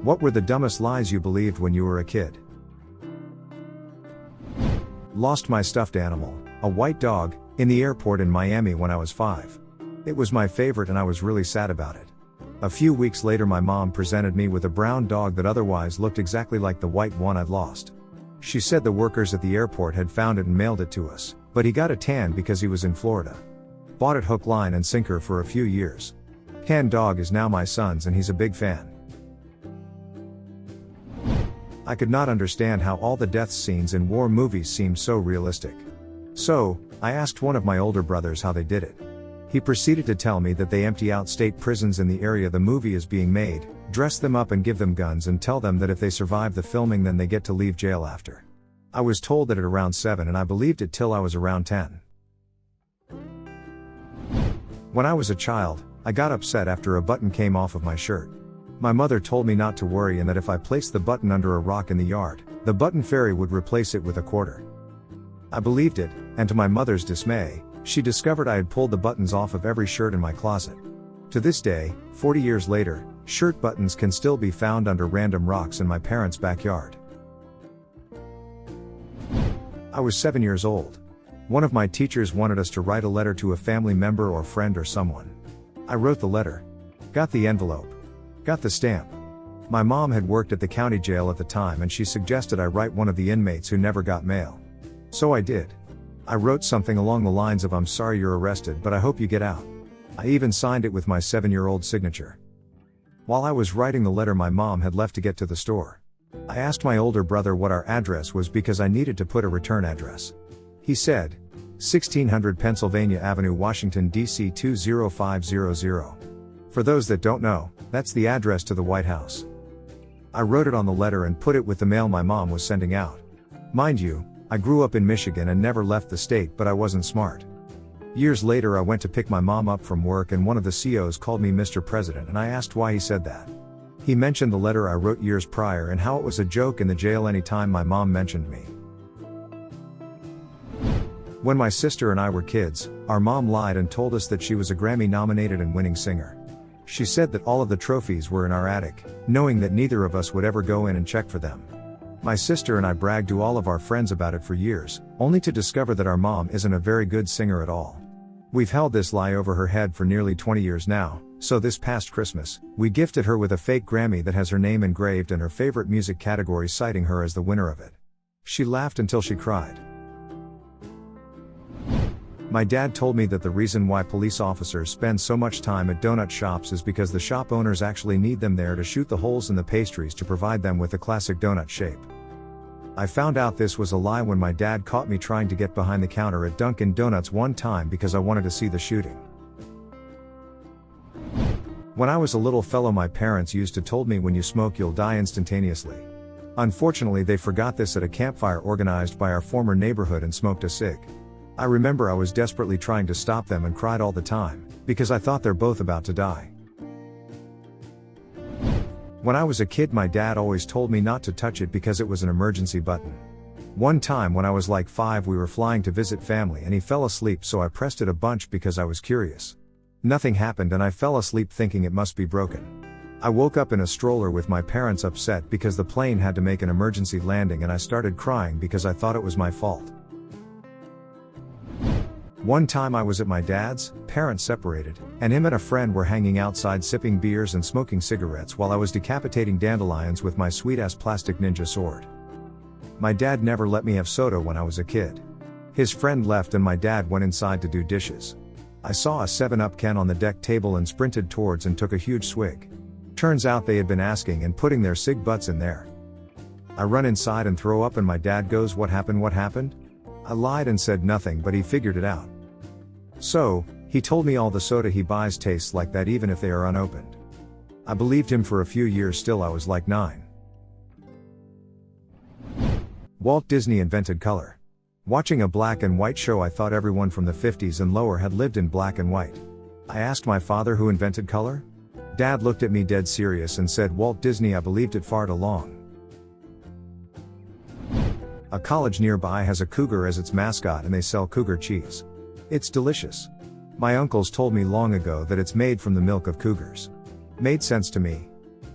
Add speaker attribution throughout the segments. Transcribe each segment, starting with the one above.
Speaker 1: What were the dumbest lies you believed when you were a kid? Lost my stuffed animal, a white dog, in the airport in Miami when I was 5. It was my favorite and I was really sad about it. A few weeks later my mom presented me with a brown dog that otherwise looked exactly like the white one I'd lost. She said the workers at the airport had found it and mailed it to us, but he got a tan because he was in Florida. Bought it hook, line and sinker for a few years. Tan dog is now my son's and he's a big fan. I could not understand how all the death scenes in war movies seemed so realistic. So, I asked one of my older brothers how they did it. He proceeded to tell me that they empty out state prisons in the area the movie is being made, dress them up and give them guns and tell them that if they survive the filming then they get to leave jail after. I was told that at around 7 and I believed it till I was around 10. When I was a child, I got upset after a button came off of my shirt. My mother told me not to worry and that if I placed the button under a rock in the yard, the button fairy would replace it with a quarter. I believed it, and to my mother's dismay, she discovered I had pulled the buttons off of every shirt in my closet. To this day, 40 years later, shirt buttons can still be found under random rocks in my parents' backyard. I was 7 years old. One of my teachers wanted us to write a letter to a family member or friend or someone. I wrote the letter. Got the envelope. Got the stamp. My mom had worked at the county jail at the time and she suggested I write one of the inmates who never got mail. So I did. I wrote something along the lines of "I'm sorry you're arrested but I hope you get out." I even signed it with my 7-year-old signature. While I was writing the letter my mom had left to get to the store. I asked my older brother what our address was because I needed to put a return address. He said, 1600 Pennsylvania Avenue, Washington, D.C. 20500. For those that don't know, that's the address to the White House. I wrote it on the letter and put it with the mail my mom was sending out. Mind you, I grew up in Michigan and never left the state, but I wasn't smart. Years later I went to pick my mom up from work and one of the COs called me Mr. President and I asked why he said that. He mentioned the letter I wrote years prior and how it was a joke in the jail anytime my mom mentioned me. When my sister and I were kids, our mom lied and told us that she was a Grammy-nominated and winning singer. She said that all of the trophies were in our attic, knowing that neither of us would ever go in and check for them. My sister and I bragged to all of our friends about it for years, only to discover that our mom isn't a very good singer at all. We've held this lie over her head for nearly 20 years now, so this past Christmas, we gifted her with a fake Grammy that has her name engraved and her favorite music category citing her as the winner of it. She laughed until she cried. My dad told me that the reason why police officers spend so much time at donut shops is because the shop owners actually need them there to shoot the holes in the pastries to provide them with a classic donut shape. I found out this was a lie when my dad caught me trying to get behind the counter at Dunkin' Donuts one time because I wanted to see the shooting. When I was a little fellow my parents used to told me when you smoke you'll die instantaneously. Unfortunately they forgot this at a campfire organized by our former neighborhood and smoked a cig. I remember I was desperately trying to stop them and cried all the time, because I thought they're both about to die. When I was a kid my dad always told me not to touch it because it was an emergency button. One time when I was like 5 we were flying to visit family and he fell asleep so I pressed it a bunch because I was curious. Nothing happened and I fell asleep thinking it must be broken. I woke up in a stroller with my parents upset because the plane had to make an emergency landing and I started crying because I thought it was my fault. One time I was at my dad's, parents separated, and him and a friend were hanging outside sipping beers and smoking cigarettes while I was decapitating dandelions with my sweet-ass plastic ninja sword. My dad never let me have soda when I was a kid. His friend left and my dad went inside to do dishes. I saw a 7-Up can on the deck table and sprinted towards and took a huge swig. Turns out they had been asking and putting their cig butts in there. I run inside and throw up and my dad goes, "What happened, what happened?" I lied and said nothing but he figured it out. So, he told me all the soda he buys tastes like that even if they are unopened. I believed him for a few years still I was like 9. Walt Disney invented color. Watching a black and white show I thought everyone from the 50s and lower had lived in black and white. I asked my father who invented color? Dad looked at me dead serious and said Walt Disney. I believed it far too long. A college nearby has a cougar as its mascot and they sell cougar cheese. It's delicious. My uncles told me long ago that it's made from the milk of cougars. Made sense to me.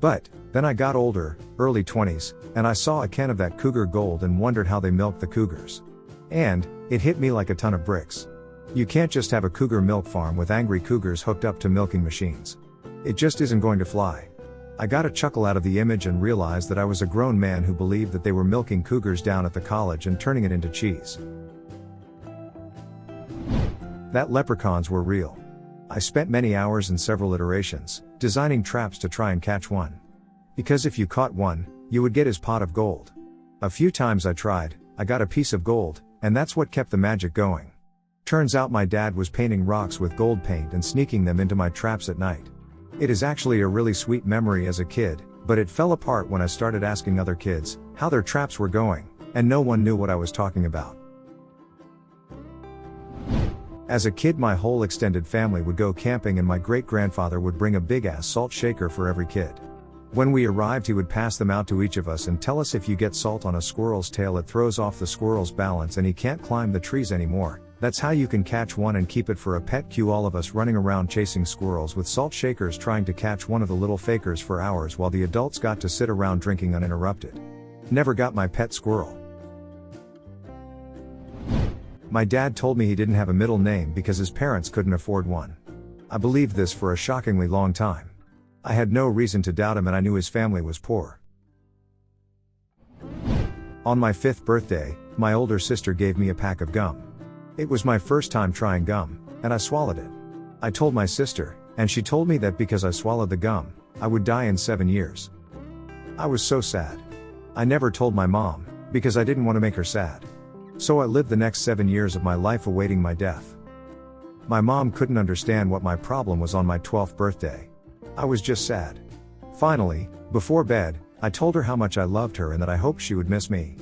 Speaker 1: But, Then I got older, early 20s, and I saw a can of that Cougar Gold and wondered how they milked the cougars. And it hit me like a ton of bricks. You can't just have a cougar milk farm with angry cougars hooked up to milking machines. It just isn't going to fly. I got a chuckle out of the image and realized that I was a grown man who believed that they were milking cougars down at the college and turning it into cheese. That leprechauns were real. I spent many hours and several iterations, designing traps to try and catch one. Because if you caught one, you would get his pot of gold. A few times I tried, I got a piece of gold, and that's what kept the magic going. Turns out my dad was painting rocks with gold paint and sneaking them into my traps at night. It is actually a really sweet memory as a kid, but it fell apart when I started asking other kids how their traps were going, and no one knew what I was talking about. As a kid, my whole extended family would go camping and my great-grandfather would bring a big-ass salt shaker for every kid. When we arrived, he would pass them out to each of us and tell us if you get salt on a squirrel's tail, it throws off the squirrel's balance and he can't climb the trees anymore. That's how you can catch one and keep it for a pet. Cue all of us running around chasing squirrels with salt shakers trying to catch one of the little fakers for hours while the adults got to sit around drinking uninterrupted. Never got my pet squirrel. My dad told me he didn't have a middle name because his parents couldn't afford one. I believed this for a shockingly long time. I had no reason to doubt him and I knew his family was poor. On my 5th birthday, my older sister gave me a pack of gum. It was my first time trying gum, and I swallowed it. I told my sister, and she told me that because I swallowed the gum, I would die in 7 years. I was so sad. I never told my mom, because I didn't want to make her sad. So I lived the next 7 years of my life awaiting my death. My mom couldn't understand what my problem was on my 12th birthday. I was just sad. Finally, before bed, I told her how much I loved her and that I hoped she would miss me.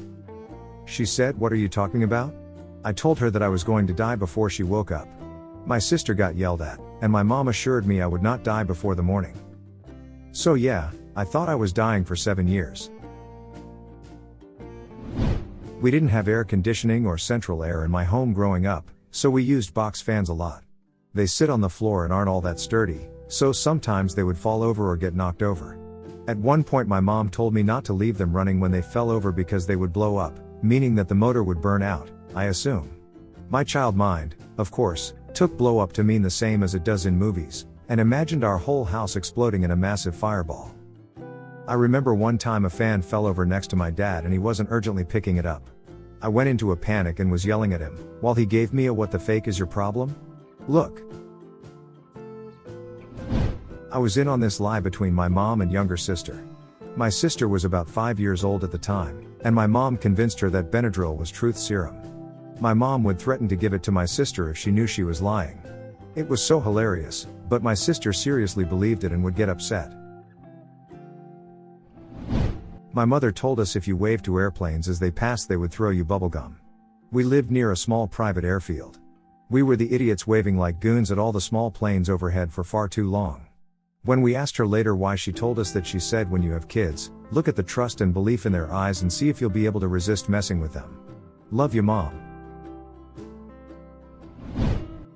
Speaker 1: She said, "What are you talking about?" I told her that I was going to die before she woke up. My sister got yelled at, and my mom assured me I would not die before the morning. So yeah, I thought I was dying for 7 years. We didn't have air conditioning or central air in my home growing up, so we used box fans a lot. They sit on the floor and aren't all that sturdy, so sometimes they would fall over or get knocked over. At one point my mom told me not to leave them running when they fell over because they would blow up, meaning that the motor would burn out, I assume. My child mind, of course, took blow up to mean the same as it does in movies, and imagined our whole house exploding in a massive fireball. I remember one time a fan fell over next to my dad and he wasn't urgently picking it up. I went into a panic and was yelling at him, while he gave me a "What the fake is your problem? Look." I was in on this lie between my mom and younger sister. My sister was about 5 years old at the time, and my mom convinced her that Benadryl was truth serum. My mom would threaten to give it to my sister if she knew she was lying. It was so hilarious, but my sister seriously believed it and would get upset. My mother told us if you waved to airplanes as they passed they would throw you bubblegum. We lived near a small private airfield. We were the idiots waving like goons at all the small planes overhead for far too long. When we asked her later why, she told us that she said when you have kids, look at the trust and belief in their eyes and see if you'll be able to resist messing with them. Love you, Mom.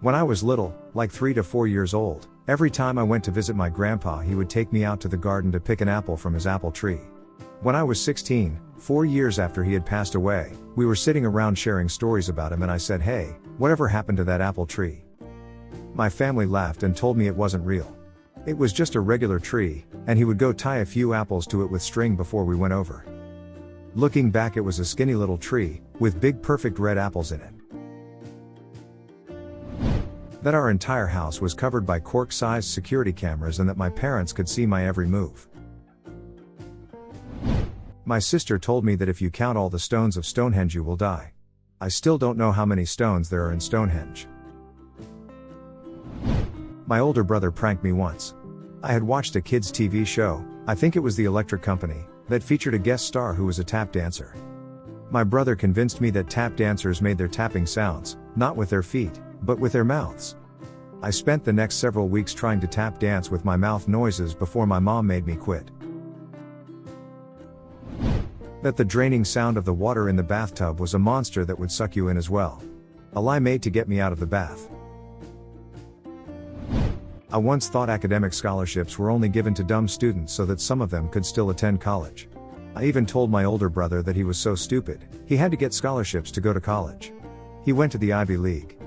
Speaker 1: When I was little, like 3 to 4 years old, every time I went to visit my grandpa he would take me out to the garden to pick an apple from his apple tree. When I was 16, 4 years after he had passed away, we were sitting around sharing stories about him and I said, "Hey, whatever happened to that apple tree?" My family laughed and told me it wasn't real. It was just a regular tree, and he would go tie a few apples to it with string before we went over. Looking back, it was a skinny little tree, with big perfect red apples in it. That our entire house was covered by cork-sized security cameras and that my parents could see my every move. My sister told me that if you count all the stones of Stonehenge you will die. I still don't know how many stones there are in Stonehenge. My older brother pranked me once. I had watched a kids' TV show, I think it was The Electric Company, that featured a guest star who was a tap dancer. My brother convinced me that tap dancers made their tapping sounds, not with their feet, but with their mouths. I spent the next several weeks trying to tap dance with my mouth noises before my mom made me quit. That the draining sound of the water in the bathtub was a monster that would suck you in as well. A lie made to get me out of the bath. I once thought academic scholarships were only given to dumb students so that some of them could still attend college. I even told my older brother that he was so stupid, he had to get scholarships to go to college. He went to the Ivy League.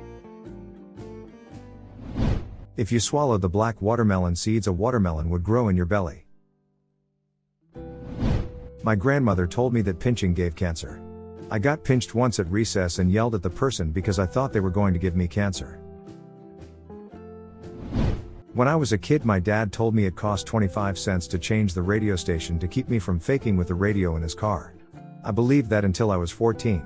Speaker 1: If you swallowed the black watermelon seeds, a watermelon would grow in your belly. My grandmother told me that pinching gave cancer. I got pinched once at recess and yelled at the person because I thought they were going to give me cancer. When I was a kid, my dad told me it cost 25 cents to change the radio station to keep me from faking with the radio in his car. I believed that until I was 14.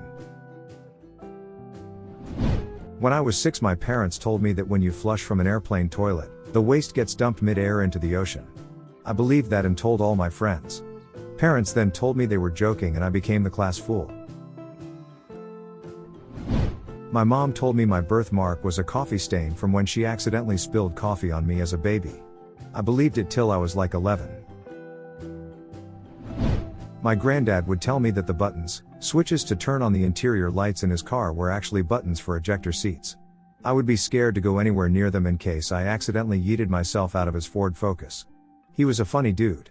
Speaker 1: When I was 6, my parents told me that when you flush from an airplane toilet, the waste gets dumped mid-air into the ocean. I believed that and told all my friends. Parents then told me they were joking and I became the class fool. My mom told me my birthmark was a coffee stain from when she accidentally spilled coffee on me as a baby. I believed it till I was like 11. My granddad would tell me that the buttons, switches to turn on the interior lights in his car, were actually buttons for ejector seats. I would be scared to go anywhere near them in case I accidentally yeeted myself out of his Ford Focus. He was a funny dude.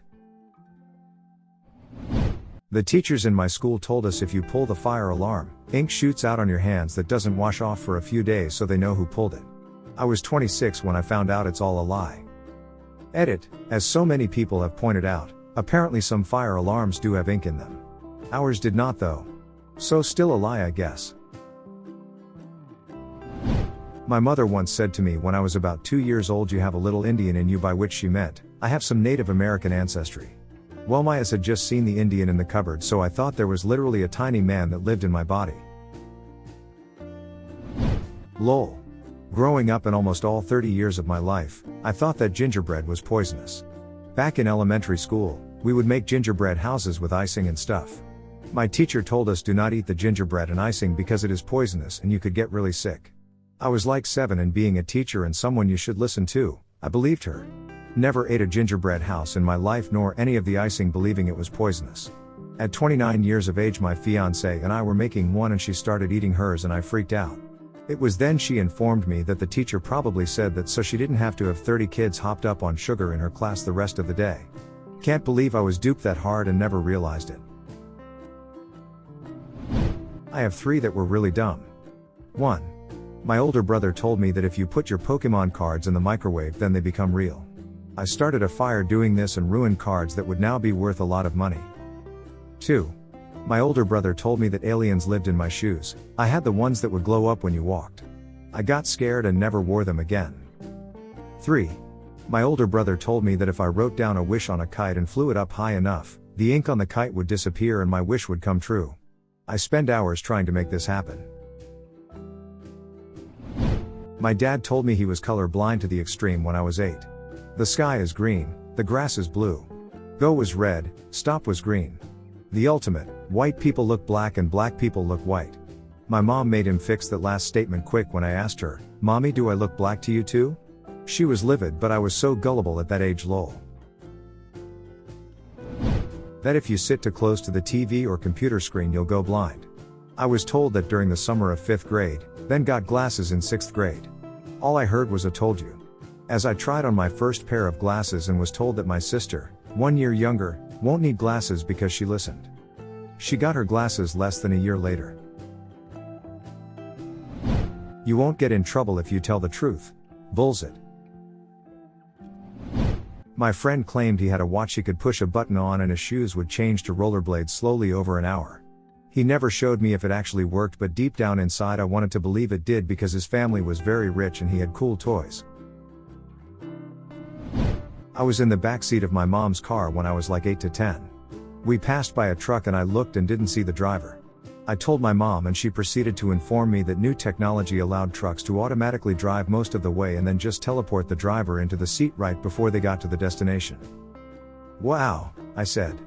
Speaker 1: The teachers in my school told us if you pull the fire alarm, ink shoots out on your hands that doesn't wash off for a few days so they know who pulled it. I was 26 when I found out it's all a lie. Edit, as so many people have pointed out, apparently some fire alarms do have ink in them. Ours did not though. So still a lie, I guess. My mother once said to me when I was about 2 years old, "You have a little Indian in you," by which she meant, I have some Native American ancestry. Well, my ass had just seen the Indian in the cupboard, so I thought there was literally a tiny man that lived in my body. Lol. Growing up in almost all 30 years of my life, I thought that gingerbread was poisonous. Back in elementary school, we would make gingerbread houses with icing and stuff. My teacher told us do not eat the gingerbread and icing because it is poisonous and you could get really sick. I was like 7 and being a teacher and someone you should listen to, I believed her. Never ate a gingerbread house in my life nor any of the icing, believing it was poisonous. At 29 years of age, my fiancée and I were making one and she started eating hers and I freaked out. It was then she informed me that the teacher probably said that so she didn't have to have 30 kids hopped up on sugar in her class the rest of the day. Can't believe I was duped that hard and never realized it. I have 3 that were really dumb. 1. My older brother told me that if you put your Pokemon cards in the microwave then they become real. I started a fire doing this and ruined cards that would now be worth a lot of money. 2. My older brother told me that aliens lived in my shoes. I had the ones that would glow up when you walked. I got scared and never wore them again. 3. My older brother told me that if I wrote down a wish on a kite and flew it up high enough, the ink on the kite would disappear and my wish would come true. I spent hours trying to make this happen. My dad told me he was color blind to the extreme when I was 8. The sky is green, the grass is blue. Go was red, stop was green. The ultimate, white people look black and black people look white. My mom made him fix that last statement quick when I asked her, "Mommy, do I look black to you too?" She was livid, but I was so gullible at that age, lol. That if you sit too close to the TV or computer screen you'll go blind. I was told that during the summer of 5th grade, then got glasses in 6th grade. All I heard was a "told you." As I tried on my first pair of glasses and was told that my sister, 1 year younger, won't need glasses because she listened. She got her glasses less than a year later. You won't get in trouble if you tell the truth. Bullshit. My friend claimed he had a watch he could push a button on and his shoes would change to rollerblades slowly over an hour. He never showed me if it actually worked, but deep down inside I wanted to believe it did because his family was very rich and he had cool toys. I was in the backseat of my mom's car when I was like 8 to 10. We passed by a truck and I looked and didn't see the driver. I told my mom and she proceeded to inform me that new technology allowed trucks to automatically drive most of the way and then just teleport the driver into the seat right before they got to the destination. Wow, I said.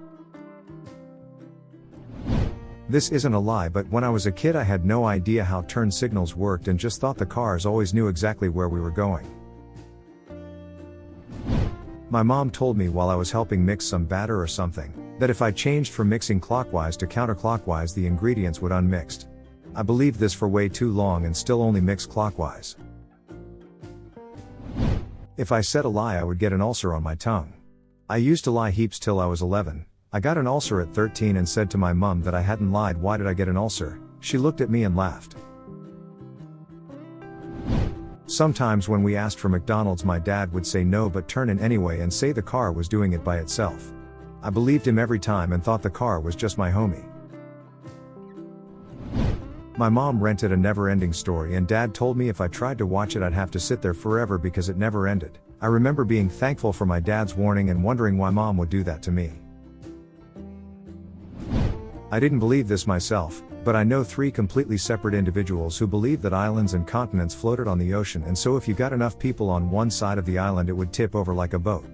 Speaker 1: This isn't a lie, but when I was a kid I had no idea how turn signals worked and just thought the cars always knew exactly where we were going. My mom told me while I was helping mix some batter or something, that if I changed from mixing clockwise to counterclockwise the ingredients would unmixed. I believed this for way too long and still only mix clockwise. If I said a lie, I would get an ulcer on my tongue. I used to lie heaps till I was 11. I got an ulcer at 13 and said to my mum that I hadn't lied. Why did I get an ulcer? She looked at me and laughed. Sometimes when we asked for McDonald's, my dad would say no but turn in anyway and say the car was doing it by itself. I believed him every time and thought the car was just my homie. My mom rented A Never-Ending Story and dad told me if I tried to watch it I'd have to sit there forever because it never ended. I remember being thankful for my dad's warning and wondering why mom would do that to me. I didn't believe this myself, but I know 3 completely separate individuals who believe that islands and continents floated on the ocean, and so if you got enough people on one side of the island it would tip over like a boat.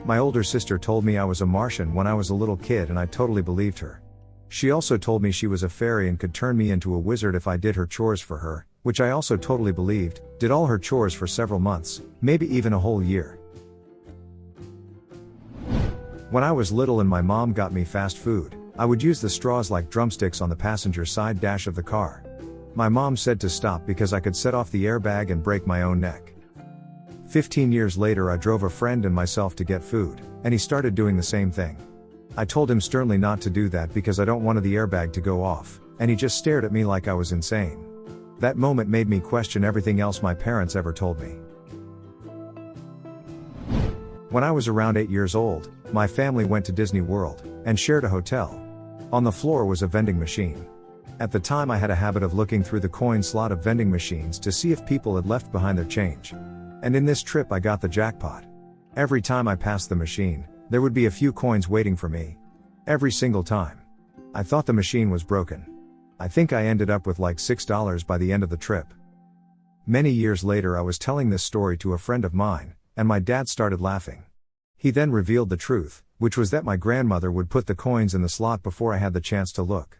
Speaker 1: My older sister told me I was a Martian when I was a little kid and I totally believed her. She also told me she was a fairy and could turn me into a wizard if I did her chores for her, which I also totally believed, did all her chores for several months, maybe even a whole year. When I was little and my mom got me fast food, I would use the straws like drumsticks on the passenger side dash of the car. My mom said to stop because I could set off the airbag and break my own neck. 15 years later I drove a friend and myself to get food, and he started doing the same thing. I told him sternly not to do that because I don't want the airbag to go off, and he just stared at me like I was insane. That moment made me question everything else my parents ever told me. When I was around 8 years old, my family went to Disney World, and shared a hotel. On the floor was a vending machine. At the time I had a habit of looking through the coin slot of vending machines to see if people had left behind their change. And in this trip I got the jackpot. Every time I passed the machine, there would be a few coins waiting for me. Every single time. I thought the machine was broken. I think I ended up with like $6 by the end of the trip. Many years later I was telling this story to a friend of mine, and my dad started laughing. He then revealed the truth, which was that my grandmother would put the coins in the slot before I had the chance to look.